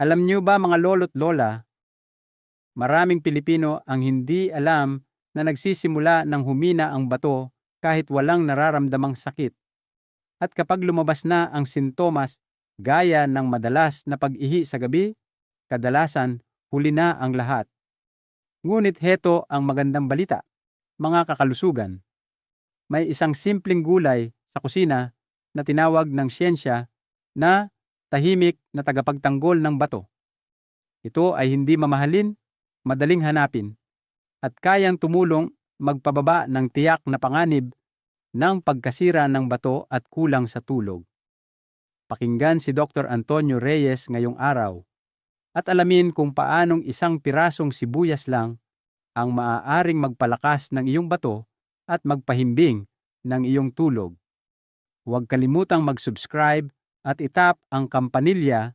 Alam niyo ba mga lolo't lola, maraming Pilipino ang hindi alam na nagsisimula ng humina ang bato kahit walang nararamdamang sakit. At kapag lumabas na ang sintomas gaya ng madalas na pag-ihi sa gabi, kadalasan huli na ang lahat. Ngunit heto ang magandang balita, mga kakalusugan. May isang simpleng gulay sa kusina na tinawag ng siyensya na tahimik na tagapagtanggol ng bato. Ito ay hindi mamahalin, madaling hanapin, at kayang tumulong magpababa ng tiyak na panganib ng pagkasira ng bato at kulang sa tulog. Pakinggan si Dr. Antonio Reyes ngayong araw at alamin kung paanong isang pirasong sibuyas lang ang maaaring magpalakas ng iyong bato at magpahimbing ng iyong tulog. Huwag kalimutang mag-subscribe at itap ang kampanilya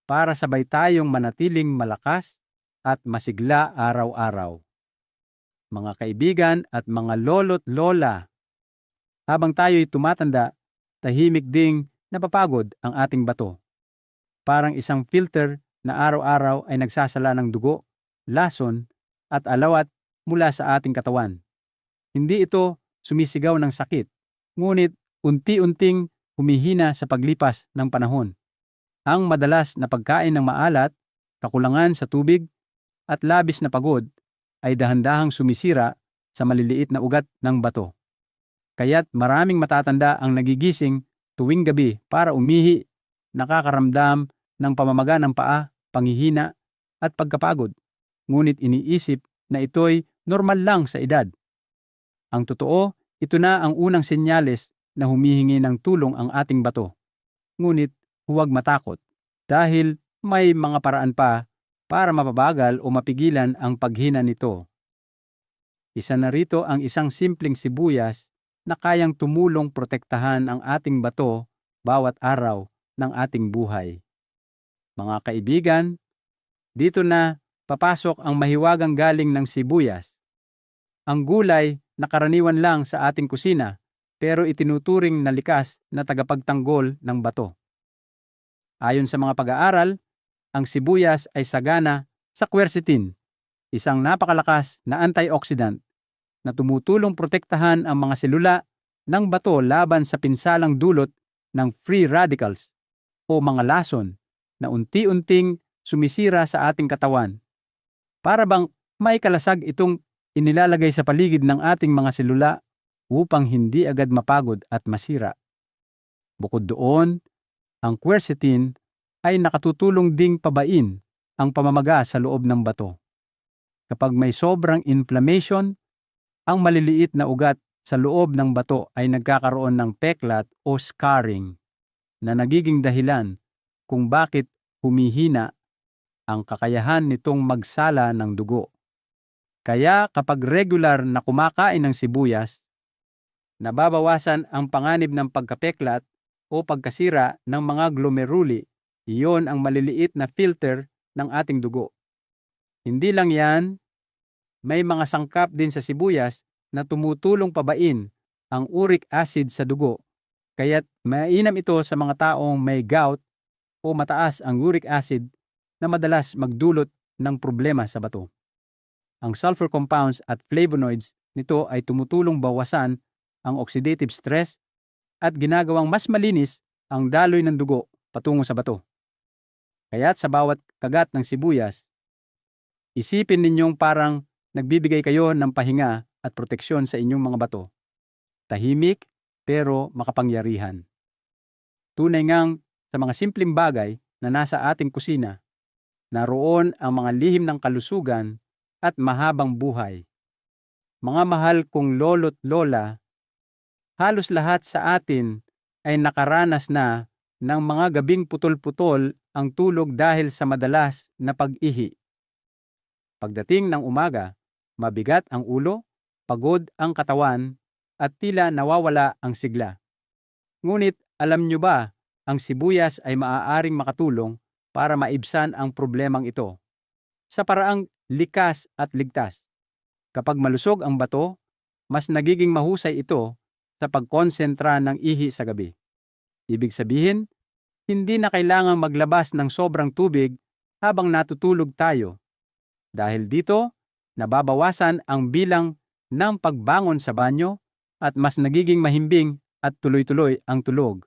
para sabay tayong manatiling malakas at masigla araw-araw. Mga kaibigan at mga lolo't lola, habang tayo'y tumatanda, tahimik ding napapagod ang ating bato. Parang isang filter na araw-araw ay nagsasala ng dugo, lason at alawat mula sa ating katawan. Hindi ito sumisigaw ng sakit, ngunit unti-unting humihina sa paglipas ng panahon. Ang madalas na pagkain ng maalat, kakulangan sa tubig, at labis na pagod ay dahan-dahang sumisira sa maliliit na ugat ng bato. Kaya't maraming matatanda ang nagigising tuwing gabi para umihi, nakakaramdam ng pamamaga ng paa, panghihina, at pagkapagod. Ngunit iniisip na ito'y normal lang sa edad. Ang totoo, ito na ang unang senyales na humihingi ng tulong ang ating bato. Ngunit huwag matakot dahil may mga paraan pa para mapabagal o mapigilan ang paghina nito. Isa na rito ang isang simpleng sibuyas na kayang tumulong protektahan ang ating bato bawat araw ng ating buhay. Mga kaibigan, dito na papasok ang mahiwagang galing ng sibuyas. Ang gulay na karaniwan lang sa ating kusina pero itinuturing na likas na tagapagtanggol ng bato. Ayon sa mga pag-aaral, ang sibuyas ay sagana sa quercetin, isang napakalakas na antioxidant na tumutulong protektahan ang mga selula ng bato laban sa pinsalang dulot ng free radicals o mga lason na unti-unting sumisira sa ating katawan. Para bang may kalasag itong inilalagay sa paligid ng ating mga selula upang hindi agad mapagod at masira. Bukod doon, ang quercetin ay nakatutulong ding pabain ang pamamaga sa loob ng bato. Kapag may sobrang inflammation, ang maliliit na ugat sa loob ng bato ay nagkakaroon ng peklat o scarring na nagiging dahilan kung bakit humihina ang kakayahan nitong magsala ng dugo. Kaya kapag regular na kumakain ng sibuyas, nababawasan ang panganib ng pagkapeklat o pagkasira ng mga glomeruli. Iyon ang maliliit na filter ng ating dugo. Hindi lang yan, may mga sangkap din sa sibuyas na tumutulong pabain ang uric acid sa dugo. Kaya't mainam ito sa mga taong may gout o mataas ang uric acid na madalas magdulot ng problema sa bato. Ang sulfur compounds at flavonoids nito ay tumutulong bawasan ang oxidative stress at ginagawang mas malinis ang daloy ng dugo patungo sa bato. Kaya't sa bawat kagat ng sibuyas, isipin ninyong parang nagbibigay kayo ng pahinga at proteksyon sa inyong mga bato. Tahimik pero makapangyarihan. Tunay ngang sa mga simpleng bagay na nasa ating kusina, naroon ang mga lihim ng kalusugan at mahabang buhay. Mga mahal kong lolo't lola, halos lahat sa atin ay nakaranas na ng mga gabing putol-putol ang tulog dahil sa madalas na pag-ihi. Pagdating ng umaga, mabigat ang ulo, pagod ang katawan, at tila nawawala ang sigla. Ngunit alam nyo ba, ang sibuyas ay maaaring makatulong para maibsan ang problemang ito sa paraang likas at ligtas. Kapag malusog ang bato, mas nagiging mahusay ito sa pagkonsentra ng ihi sa gabi. Ibig sabihin, hindi na kailangang maglabas ng sobrang tubig habang natutulog tayo. Dahil dito, nababawasan ang bilang ng pagbangon sa banyo at mas nagiging mahimbing at tuloy-tuloy ang tulog.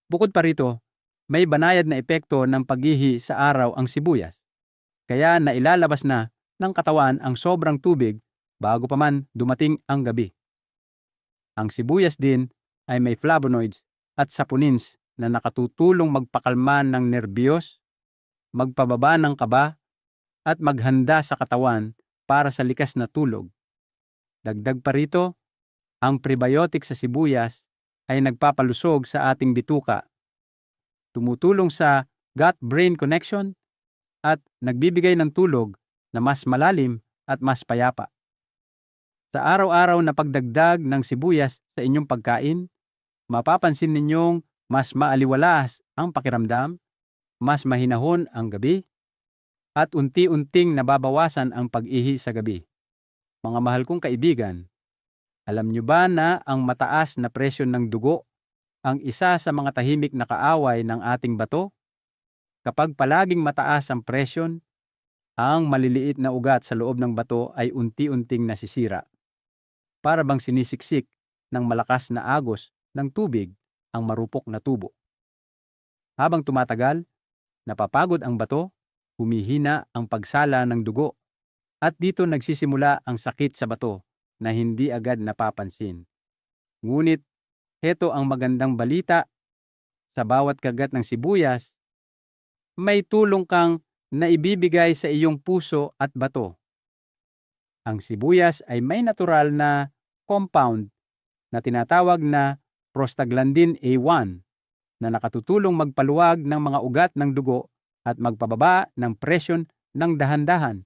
Bukod pa rito, may banayad na epekto ng paghihi sa araw ang sibuyas. Kaya nailalabas na ng katawan ang sobrang tubig bago pa man dumating ang gabi. Ang sibuyas din ay may flavonoids at saponins na nakatutulong magpakalma ng nerbiyos, magpababa ng kaba, at maghanda sa katawan para sa likas na tulog. Dagdag pa rito, ang prebiotic sa sibuyas ay nagpapalusog sa ating bituka, tumutulong sa gut-brain connection at nagbibigay ng tulog na mas malalim at mas payapa. Sa araw-araw na pagdagdag ng sibuyas sa inyong pagkain, mapapansin ninyong mas maaliwalas ang pakiramdam, mas mahinahon ang gabi, at unti-unting nababawasan ang pag-ihi sa gabi. Mga mahal kong kaibigan, alam nyo ba na ang mataas na presyon ng dugo ang isa sa mga tahimik na kaaway ng ating bato? Kapag palaging mataas ang presyon, ang maliliit na ugat sa loob ng bato ay unti-unting nasisira. Para bang sinisiksik ng malakas na agos ng tubig ang marupok na tubo. Habang tumatagal, napapagod ang bato, humihina ang pagsala ng dugo, at dito nagsisimula ang sakit sa bato na hindi agad napapansin. Ngunit, heto ang magandang balita, sa bawat kagat ng sibuyas, may tulong kang naibibigay sa iyong puso at bato. Ang sibuyas ay may natural na compound na tinatawag na prostaglandin A1 na nakatutulong magpaluwag ng mga ugat ng dugo at magpababa ng presyon ng dahan-dahan,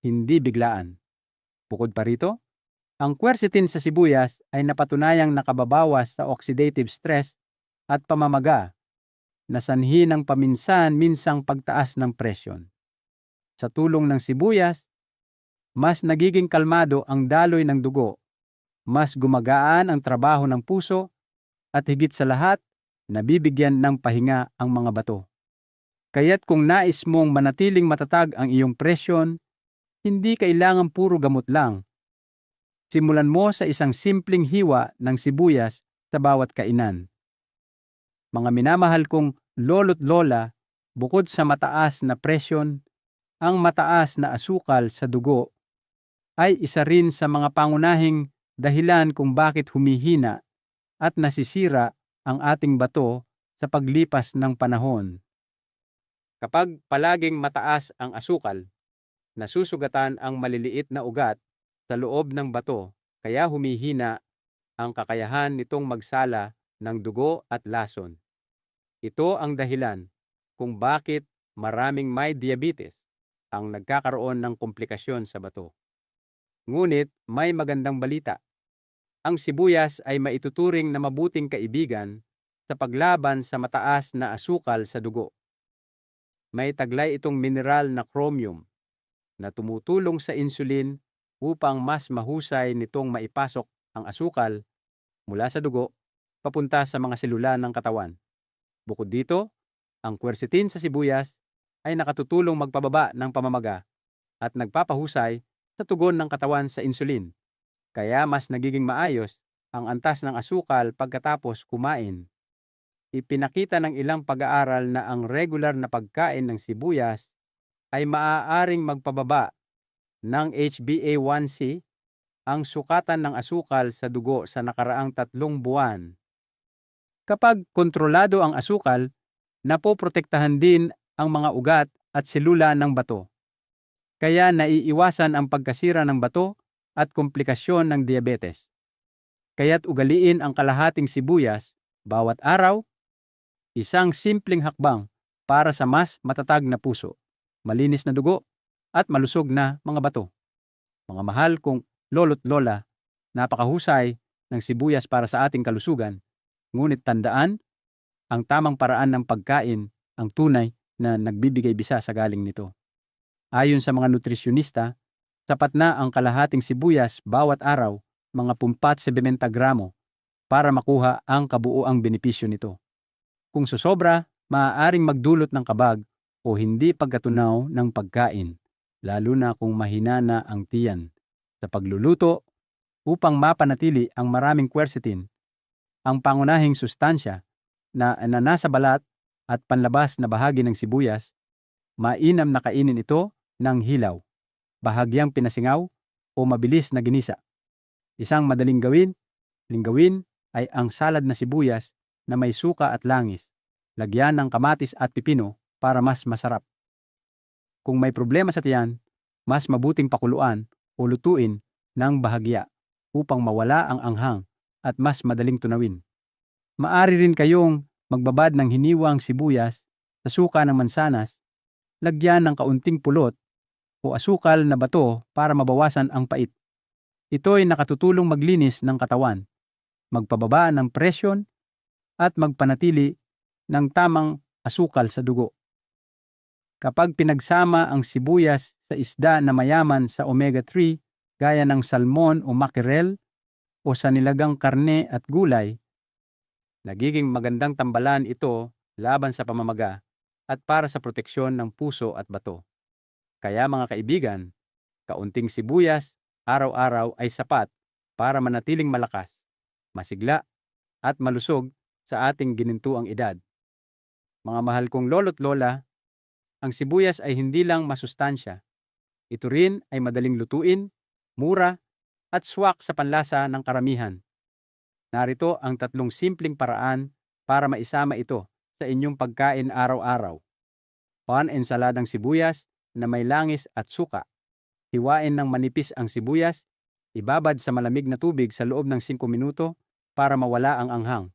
hindi biglaan. Bukod pa rito, ang quercetin sa sibuyas ay napatunayang nakababawas sa oxidative stress at pamamaga na sanhi ng paminsan-minsang pagtaas ng presyon. Sa tulong ng sibuyas, mas nagiging kalmado ang daloy ng dugo, mas gumagaan ang trabaho ng puso, at higit sa lahat, nabibigyan ng pahinga ang mga bato. Kaya't kung nais mong manatiling matatag ang iyong presyon, hindi kailangan puro gamot lang. Simulan mo sa isang simpleng hiwa ng sibuyas sa bawat kainan. Mga minamahal kong lolo't lola, bukod sa mataas na presyon, ang mataas na asukal sa dugo ay isa rin sa mga pangunahing dahilan kung bakit humihina at nasisira ang ating bato sa paglipas ng panahon. Kapag palaging mataas ang asukal, nasusugatan ang maliliit na ugat sa loob ng bato, kaya humihina ang kakayahan nitong magsala ng dugo at lason. Ito ang dahilan kung bakit maraming may diabetes ang nagkakaroon ng komplikasyon sa bato. Ngunit may magandang balita. Ang sibuyas ay maituturing na mabuting kaibigan sa paglaban sa mataas na asukal sa dugo. May taglay itong mineral na chromium na tumutulong sa insulin upang mas mahusay nitong maipasok ang asukal mula sa dugo papunta sa mga selula ng katawan. Bukod dito, ang quercetin sa sibuyas ay nakatutulong magpababa ng pamamaga at nagpapahusay sa tugon ng katawan sa insulin. Kaya mas nagiging maayos ang antas ng asukal pagkatapos kumain. Ipinakita ng ilang pag-aaral na ang regular na pagkain ng sibuyas ay maaaring magpababa ng HbA1c, ang sukatan ng asukal sa dugo sa nakaraang 3 buwan. Kapag kontrolado ang asukal, napoprotektahan din ang mga ugat at selula ng bato. Kaya naiiwasan ang pagkasira ng bato at komplikasyon ng diabetes. Kaya't ugaliin ang kalahating sibuyas bawat araw, isang simpleng hakbang para sa mas matatag na puso, malinis na dugo, at malusog na mga bato. Mga mahal kong lolo't lola, napakahusay ng sibuyas para sa ating kalusugan, ngunit tandaan, ang tamang paraan ng pagkain ang tunay na nagbibigay bisa sa galing nito. Ayon sa mga nutrisyonista, sapat na ang kalahating sibuyas bawat araw, mga 70 gramo, para makuha ang kabuuang benepisyo nito. Kung susobra, maaaring magdulot ng kabag o hindi pagkatunaw ng pagkain, lalo na kung mahina na ang tiyan. Sa pagluluto, upang mapanatili ang maraming quercetin, ang pangunahing sustansya na nasa balat at panlabas na bahagi ng sibuyas, mainam na kainin ito ng hilaw, bahagyang pinasingaw o mabilis na ginisa. Isang madaling gawin ay ang salad na sibuyas na may suka at langis. Lagyan ng kamatis at pipino para mas masarap. Kung may problema sa tiyan, mas mabuting pakuluan o lutuin ng bahagya upang mawala ang anghang at mas madaling tunawin. Maari rin kayong magbabad ng hiniwang sibuyas sa suka ng mansanas, lagyan ng kaunting pulot o asukal na bato para mabawasan ang pait. Ito ay nakatutulong maglinis ng katawan, magpababa ng presyon at magpanatili ng tamang asukal sa dugo. Kapag pinagsama ang sibuyas sa isda na mayaman sa omega-3 gaya ng salmon o mackerel o sa nilagang karne at gulay, nagiging magandang tambalan ito laban sa pamamaga at para sa proteksyon ng puso at bato. Kaya mga kaibigan, kaunting sibuyas araw-araw ay sapat para manatiling malakas, masigla at malusog sa ating ginintuang edad. Mga mahal kong lolo't lola, ang sibuyas ay hindi lang masustansya. Ito rin ay madaling lutuin, mura, at swak sa panlasa ng karamihan. Narito ang 3 simpleng paraan para maisama ito sa inyong pagkain araw-araw. Ensaladang sibuyas na may langis at suka. Hiwain ng manipis ang sibuyas, ibabad sa malamig na tubig sa loob ng 5 minuto para mawala ang anghang.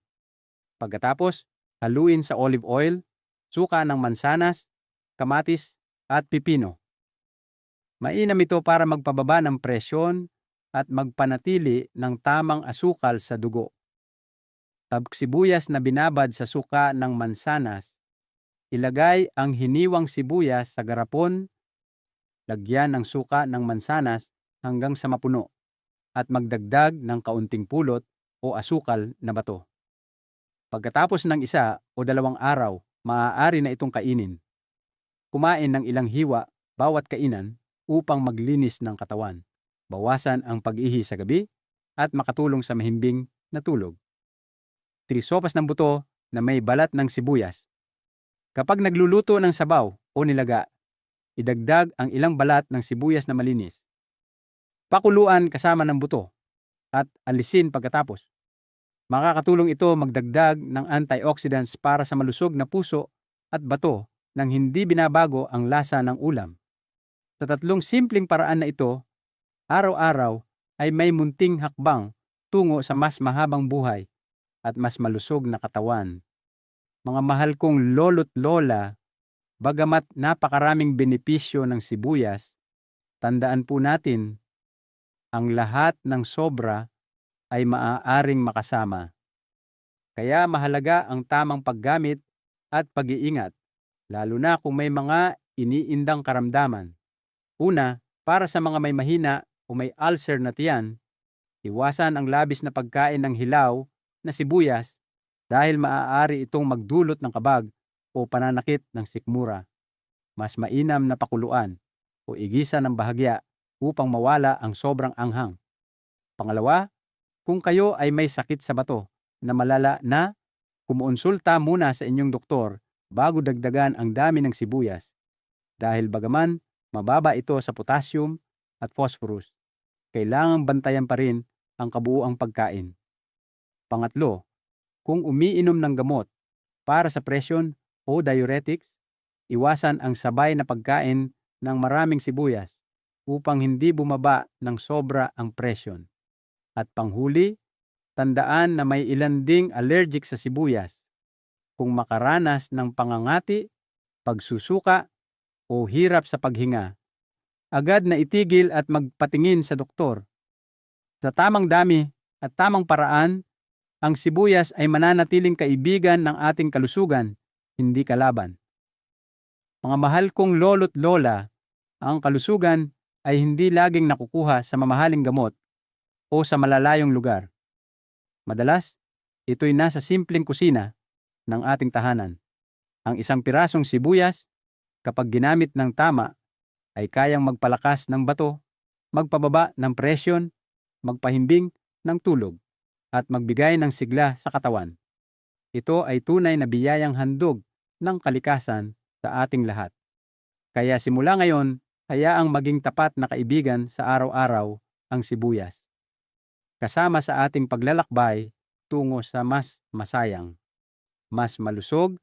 Pagkatapos, haluin sa olive oil, suka ng mansanas, kamatis, at pipino. Mainam ito para magpababa ng presyon at magpanatili ng tamang asukal sa dugo. Sibuyas na binabad sa suka ng mansanas, ilagay ang hiniwang sibuyas sa garapon, lagyan ng suka ng mansanas hanggang sa mapuno, at magdagdag ng kaunting pulot o asukal na bato. Pagkatapos ng 1 o 2 araw, maaari na itong kainin. Kumain ng ilang hiwa bawat kainan upang maglinis ng katawan, bawasan ang pag-ihi sa gabi, at makatulong sa mahimbing na tulog. 3 sopas ng buto na may balat ng sibuyas. Kapag nagluluto ng sabaw o nilaga, idagdag ang ilang balat ng sibuyas na malinis. Pakuluan kasama ng buto at alisin pagkatapos. Makakatulong ito magdagdag ng antioxidants para sa malusog na puso at bato nang hindi binabago ang lasa ng ulam. Sa 3 simpleng paraan na ito, araw-araw ay may munting hakbang tungo sa mas mahabang buhay at mas malusog na katawan. Mga mahal kong lolo't lola, bagamat napakaraming benepisyo ng sibuyas, tandaan po natin, ang lahat ng sobra ay maaaring makasama. Kaya mahalaga ang tamang paggamit at pag-iingat, lalo na kung may mga iniindang karamdaman. Una, para sa mga may mahina o may ulcer na tiyan, iwasan ang labis na pagkain ng hilaw na sibuyas dahil maaari itong magdulot ng kabag o pananakit ng sikmura. Mas mainam na pakuluan o igisa ng bahagya upang mawala ang sobrang anghang. Pangalawa, kung kayo ay may sakit sa bato na malala na, kumuonsulta muna sa inyong doktor bago dagdagan ang dami ng sibuyas dahil bagaman mababa ito sa potassium at phosphorus, kailangang bantayan pa rin ang kabuuang pagkain. Pangatlo, kung umiinom ng gamot para sa presyon o diuretics, iwasan ang sabay na pagkain ng maraming sibuyas upang hindi bumaba ng sobra ang presyon. At panghuli, tandaan na may ilan ding allergic sa sibuyas. Kung makaranas ng pangangati, pagsusuka, o hirap sa paghinga, agad na itigil at magpatingin sa doktor. Sa tamang dami at tamang paraan, ang sibuyas ay mananatiling kaibigan ng ating kalusugan, hindi kalaban. Mga mahal kong lolo't lola, ang kalusugan ay hindi laging nakukuha sa mamahaling gamot o sa malalayong lugar. Madalas, ito'y nasa simpleng kusina ng ating tahanan. Ang isang pirasong sibuyas, Kapag ginamit ng tama, ay kayang magpalakas ng bato, magpababa ng presyon, magpahimbing ng tulog, at magbigay ng sigla sa katawan. Ito ay tunay na biyayang handog ng kalikasan sa ating lahat. Kaya simula ngayon, hayaang maging tapat na kaibigan sa araw-araw ang sibuyas, kasama sa ating paglalakbay tungo sa mas masayang, mas malusog,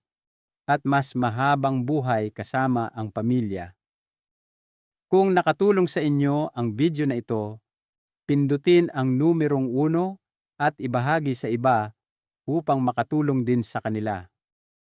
at mas mahabang buhay kasama ang pamilya. Kung nakatulong sa inyo ang video na ito, pindutin ang numerong 1 at ibahagi sa iba upang makatulong din sa kanila.